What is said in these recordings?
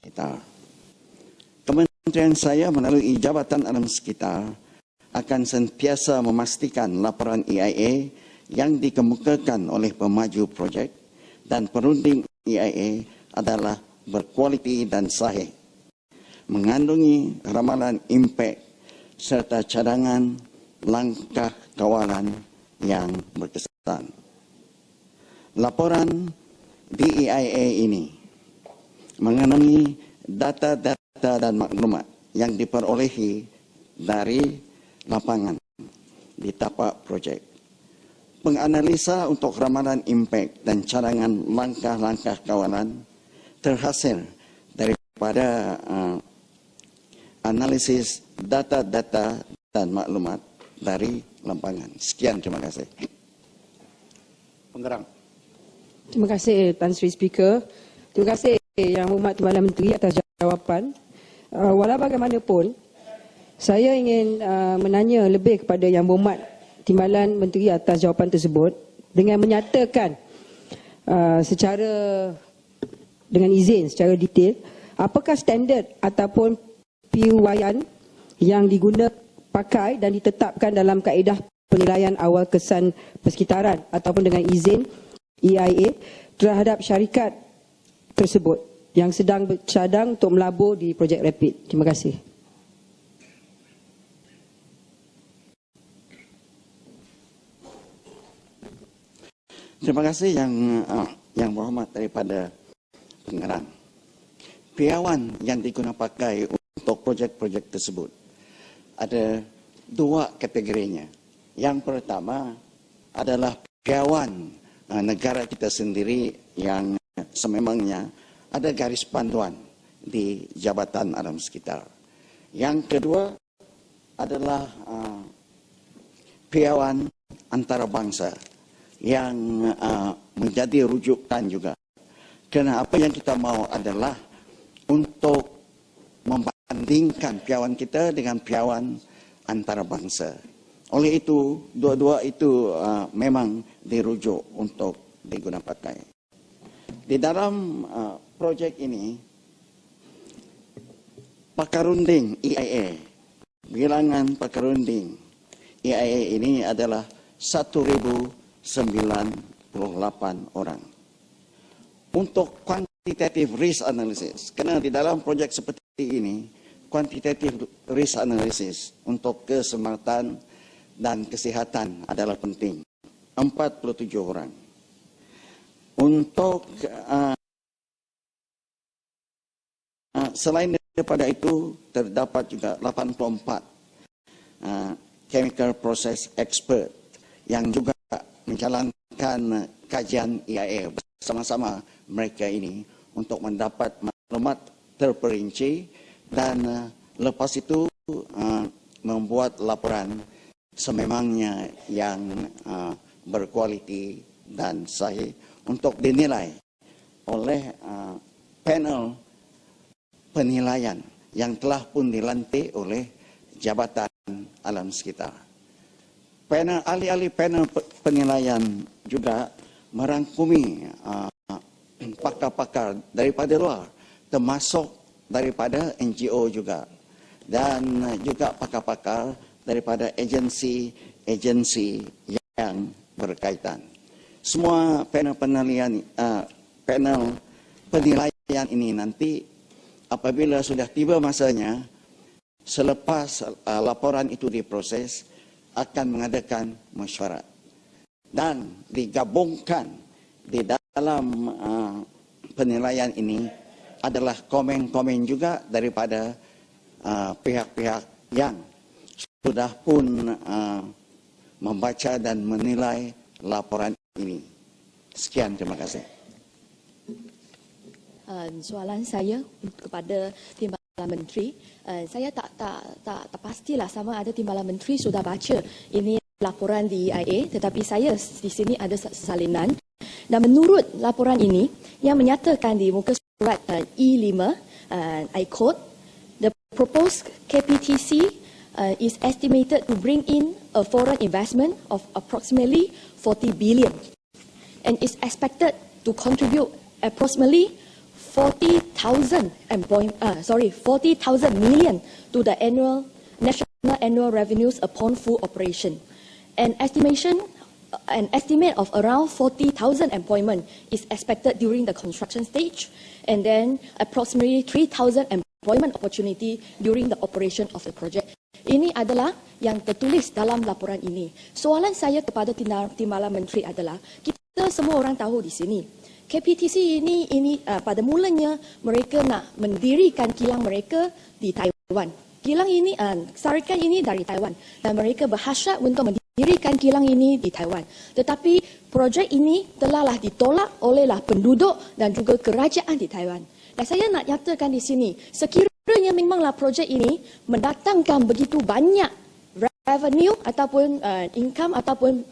sekitar. Kementerian saya melalui Jabatan Alam Sekitar akan sentiasa memastikan laporan EIA yang dikemukakan oleh pemaju projek dan perunding EIA adalah berkualiti dan sahih, mengandungi ramalan impak serta cadangan langkah kawalan yang berkesan. Laporan di EIA ini mengandungi data-data dan maklumat yang diperolehi dari lapangan di tapak projek. Penganalisa untuk ramalan impak dan cadangan langkah-langkah kawalan terhasil daripada analisis data-data dan maklumat dari lapangan. Sekian, terima kasih. Pengarang. Terima kasih Tan Sri Speaker. Terima kasih Yang Berhormat Timbalan Menteri atas jawapan. Walau bagaimanapun, saya ingin menanya lebih kepada Yang Berhormat Timbalan Menteri atas jawapan tersebut dengan menyatakan dengan izin secara detail apakah standard ataupun piwaian yang digunakan pakai dan ditetapkan dalam kaedah penilaian awal kesan persekitaran ataupun dengan izin EIA terhadap syarikat tersebut yang sedang bercadang untuk melabur di projek Rapid. Terima kasih. Terima kasih yang berhormat daripada pengarang. Piawan yang digunakan pakai untuk projek-projek tersebut ada dua kategorinya. Yang pertama adalah piawan negara kita sendiri yang sememangnya ada garis panduan di Jabatan Alam Sekitar. Yang kedua adalah piawan antarabangsa yang menjadi rujukan juga. Kerana apa yang kita mahu adalah untuk membandingkan piawan kita dengan piawan antarabangsa. Oleh itu, dua-dua itu memang dirujuk untuk digunakan pakai. Di dalam projek ini, pakarunding EIA, bilangan pakarunding EIA ini adalah 1,098 orang. Untuk quantitative risk analysis, kerana di dalam projek seperti ini, quantitative risk analysis untuk keselamatan dan kesihatan adalah penting. 47 orang. Untuk selain daripada itu, terdapat juga 84 chemical process expert yang juga menjalankan kajian EIA bersama-sama mereka ini untuk mendapat maklumat terperinci dan lepas itu membuat laporan sememangnya yang berkualiti dan sahih untuk dinilai oleh panel penilaian yang telah pun dilantik oleh Jabatan Alam Sekitar. Ahli-ahli panel penilaian juga merangkumi pakar-pakar daripada luar, termasuk daripada NGO juga, dan juga pakar-pakar daripada agensi-agensi yang berkaitan. Semua panel penilaian ini nanti apabila sudah tiba masanya, selepas laporan itu diproses, akan mengadakan mesyuarat dan digabungkan di dalam penilaian ini adalah komen-komen juga daripada pihak-pihak yang sudah pun membaca dan menilai laporan ini. Sekian, terima kasih. Soalan saya kepada Timbalan Menteri, saya tak pastilah sama ada Timbalan Menteri sudah baca ini laporan di EIA, tetapi saya di sini ada salinan. Dan menurut laporan ini yang menyatakan di muka surat E5, I quote, the proposed KPTC is estimated to bring in a foreign investment of approximately 40 billion and is expected to contribute approximately 40,000 million to the national annual revenues upon full operation. An estimate of around 40,000 employment is expected during the construction stage, and then approximately 3,000 employment opportunity during the operation of the project. Ini adalah yang tertulis dalam laporan ini. Soalan saya kepada Timbalan Menteri adalah, kita semua orang tahu di sini, KPTC ini pada mulanya mereka nak mendirikan kilang mereka di Taiwan. Kilang ini, syarikat ini dari Taiwan, dan mereka berhasrat untuk mendirikan kilang ini di Taiwan. Tetapi projek ini telahlah ditolak olehlah penduduk dan juga kerajaan di Taiwan. Dan saya nak nyatakan di sini, sekiranya memanglah projek ini mendatangkan begitu banyak revenue ataupun income ataupun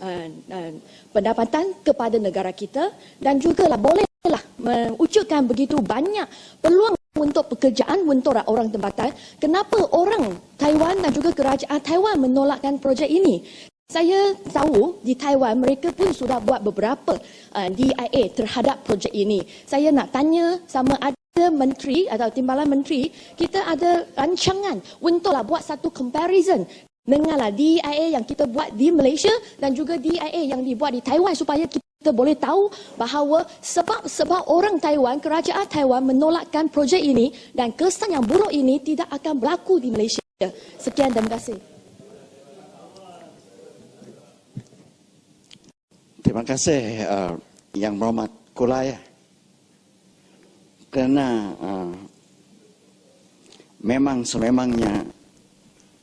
pendapatan kepada negara kita, dan juga bolehlah mewujudkan begitu banyak peluang untuk pekerjaan untuk orang tempatan, kenapa orang Taiwan dan juga kerajaan Taiwan menolakkan projek ini? Saya tahu di Taiwan mereka pun sudah buat beberapa DIA terhadap projek ini. Saya nak tanya sama ada menteri atau timbalan menteri, kita ada rancangan untuklah buat satu comparison denganlah DIA yang kita buat di Malaysia dan juga DIA yang dibuat di Taiwan, supaya kita boleh tahu bahawa sebab orang Taiwan, kerajaan Taiwan menolakkan projek ini, dan kesan yang buruk ini tidak akan berlaku di Malaysia. Sekian, terima kasih. Terima kasih Yang Berhormat Kulai, kerana memang sememangnya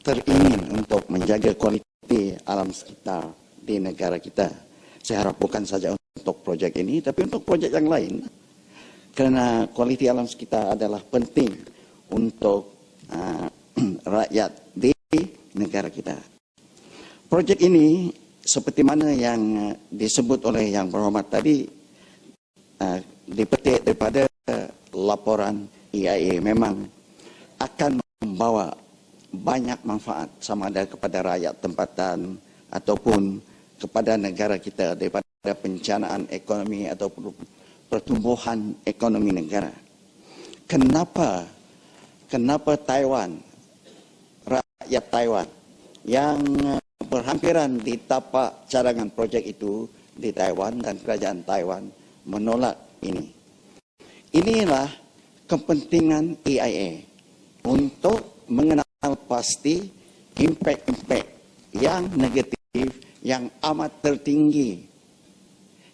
teringin untuk menjaga kualiti alam sekitar di negara kita. Saya harap bukan saja untuk projek ini, tapi untuk projek yang lain, kerana kualiti alam sekitar adalah penting untuk rakyat di negara kita. Projek ini seperti mana yang disebut oleh Yang Berhormat tadi, dipetik daripada laporan EIA, memang akan membawa banyak manfaat sama ada kepada rakyat tempatan ataupun kepada negara kita daripada pencanaan ekonomi ataupun pertumbuhan ekonomi negara. Kenapa Taiwan, rakyat Taiwan yang berhampiran di tapak cadangan projek itu di Taiwan dan kerajaan Taiwan menolak ini? Inilah kepentingan EIA untuk mengenal pasti impak-impak yang negatif yang amat tertinggi.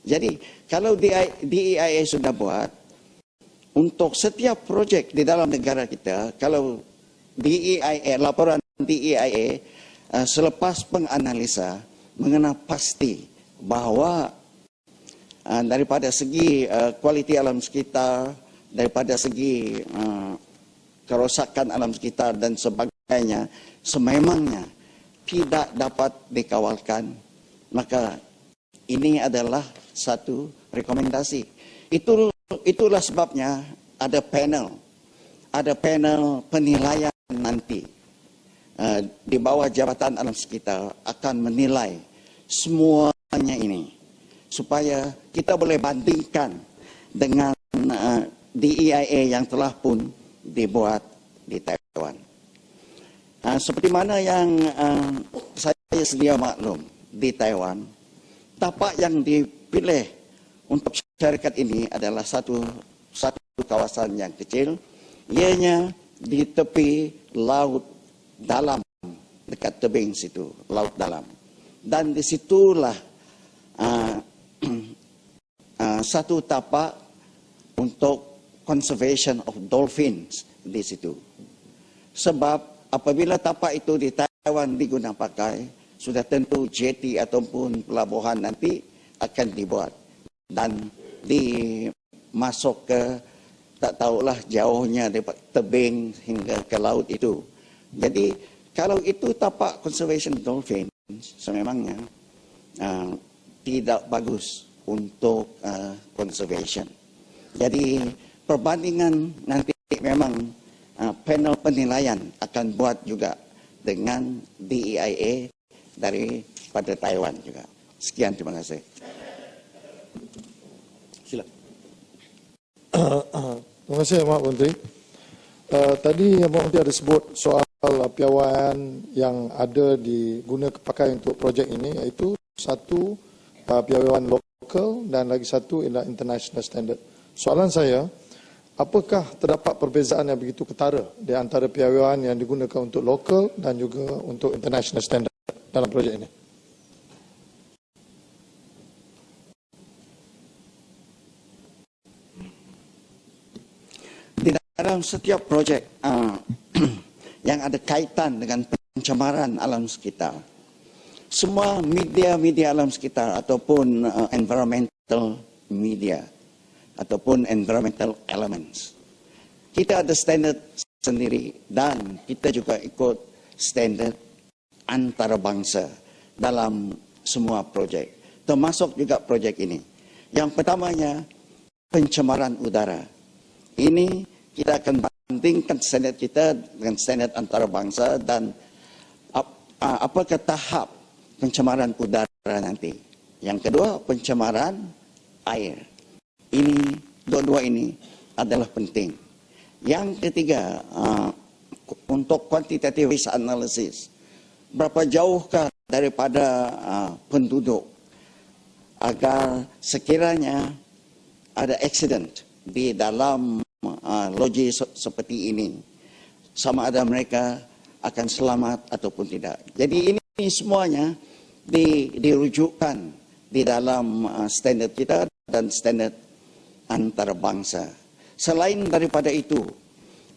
Jadi kalau DIA sudah buat untuk setiap projek di dalam negara kita, kalau DIA, laporan DIA selepas penganalisa mengenal pasti bahawa daripada segi kualiti alam sekitar, daripada segi kerosakan alam sekitar dan sebagainya, sememangnya tidak dapat dikawalkan, maka ini adalah satu rekomendasi. Itulah sebabnya ada panel penilaian nanti di bawah Jabatan Alam Sekitar akan menilai semuanya ini, supaya kita boleh bandingkan dengan DIA yang telah pun dibuat di Taiwan. Seperti mana yang saya sedia maklum, di Taiwan, tapak yang dipilih untuk syarikat ini adalah satu kawasan yang kecil, ianya di tepi laut dalam, dekat tebing situ, laut dalam. Dan disitulah satu tapak untuk conservation of dolphins di situ. Sebab apabila tapak itu di Taiwan digunakan pakai, sudah tentu jetty ataupun pelabuhan nanti akan dibuat dan dimasuk ke, tak tahulah jauhnya daripada tebing hingga ke laut itu. Jadi kalau itu tapak conservation dolphin, sememangnya tidak bagus untuk conservation. Jadi perbandingan nanti memang panel penilaian akan buat juga dengan DIA daripada Taiwan juga. Sekian, terima kasih. Sila. Terima kasih, Mak Menteri. Tadi Mak Menteri ada sebut soal piawaian yang ada diguna pakai untuk projek ini, iaitu satu piawaian lokal dan lagi satu ialah international standard. Soalan saya, apakah terdapat perbezaan yang begitu ketara di antara piawaian yang digunakan untuk lokal dan juga untuk international standard dalam projek ini? Di dalam setiap projek yang ada kaitan dengan pencemaran alam sekitar, semua media alam sekitar ataupun environmental media ataupun environmental elements, kita ada standard sendiri dan kita juga ikut standard antarabangsa dalam semua projek, termasuk juga projek ini. Yang pertamanya, pencemaran udara. Ini kita akan bandingkan standard kita dengan standard antarabangsa dan apakah tahap pencemaran udara nanti. Yang kedua, pencemaran air. Ini, dua-dua ini adalah penting. Yang ketiga, untuk quantitative risk analysis, berapa jauhkah daripada penduduk agar sekiranya ada accident di dalam loji seperti ini, sama ada mereka akan selamat ataupun tidak. Jadi ini semuanya dirujukkan di dalam standard kita dan standard antarabangsa. Selain daripada itu,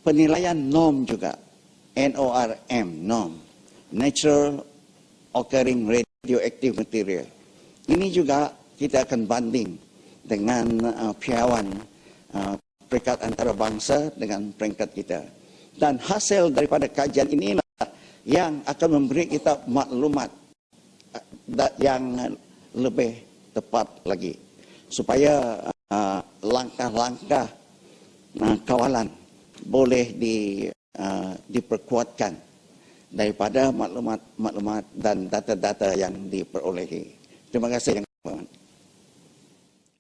penilaian norm juga, NORM, norm, Natural Occurring Radioactive Material. Ini juga kita akan banding dengan piawaian peringkat antarabangsa dengan peringkat kita. Dan hasil daripada kajian inilah yang akan memberi kita maklumat yang lebih tepat lagi, supaya langkah-langkah kawalan boleh diperkuatkan daripada maklumat dan data-data yang diperolehi. Terima kasih.